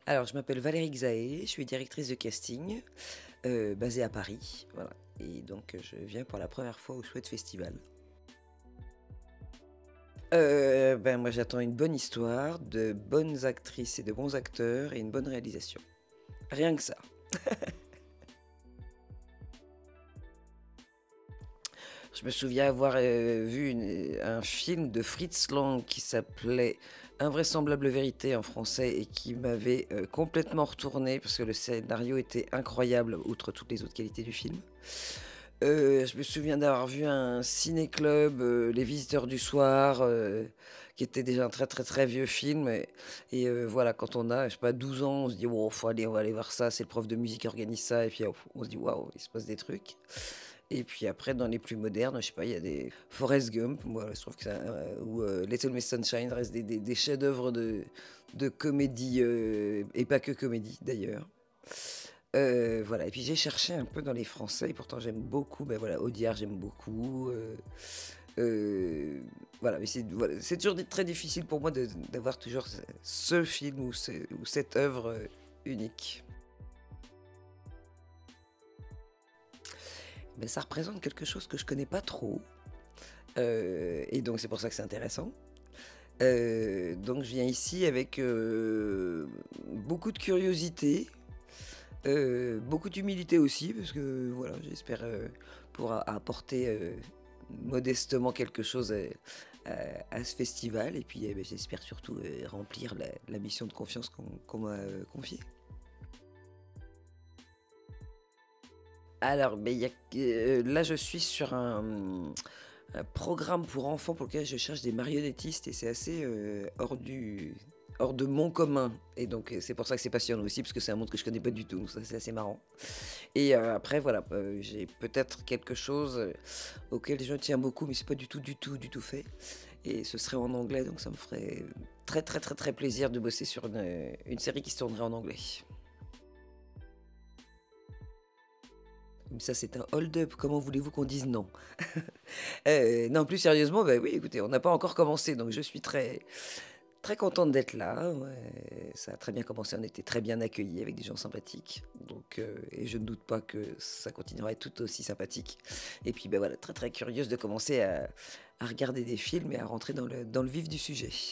Alors, je m'appelle Valérie Xaé, je suis directrice de casting, basée à Paris, voilà. Et donc, je viens pour la première fois au Chouette Festival. Ben, moi, j'attends une bonne histoire, de bonnes actrices et de bons acteurs et une bonne réalisation. Rien que ça. Je me souviens avoir vu un film de Fritz Lang qui s'appelait Invraisemblable vérité en français et qui m'avait complètement retourné parce que le scénario était incroyable, outre toutes les autres qualités du film. Je me souviens d'avoir vu un ciné-club, Les Visiteurs du Soir, qui était déjà un très très très vieux film. Voilà, quand on a, je sais pas, 12 ans, on se dit, oh, faut aller, on va aller voir ça, c'est le prof de musique qui organise ça. Et puis on se dit, waouh, il se passe des trucs. Et puis après, dans les plus modernes, je sais pas, il y a des Forrest Gump, moi je trouve que ça, ou Little Miss Sunshine restent des chefs-d'œuvre de comédie, et pas que comédie d'ailleurs. Voilà, et puis j'ai cherché un peu dans les français, et pourtant j'aime beaucoup, ben voilà, Audiard j'aime beaucoup. Euh, voilà, mais c'est toujours très difficile pour moi d'avoir toujours ce film ou cette œuvre unique. Ben, ça représente quelque chose que je connais pas trop, et donc c'est pour ça que c'est intéressant. Donc je viens ici avec beaucoup de curiosité, beaucoup d'humilité aussi, parce que voilà, j'espère pouvoir apporter modestement quelque chose à ce festival. Et puis ben, j'espère surtout remplir la mission de confiance qu'on m'a confiée. Alors, ben, là, je suis sur un programme pour enfants pour lequel je cherche des marionnettistes et c'est assez hors de mon commun. Et donc, c'est pour ça que c'est passionnant aussi, parce que c'est un monde que je connais pas du tout. Donc, ça, c'est assez marrant. Et après, voilà, j'ai peut-être quelque chose auquel je tiens beaucoup, mais c'est pas du tout fait. Et ce serait en anglais, donc ça me ferait très, très, très, très plaisir de bosser sur une série qui se tournerait en anglais. Ça, c'est un hold-up. Comment voulez-vous qu'on dise non? Non, plus sérieusement, bah oui, écoutez, on n'a pas encore commencé, donc je suis très, très contente d'être là. Ouais, ça a très bien commencé, on était très bien accueillis avec des gens sympathiques. Donc, et je ne doute pas que ça continuera à être tout aussi sympathique. Et puis, ben voilà, très très curieuse de commencer à regarder des films et à rentrer dans le vif du sujet.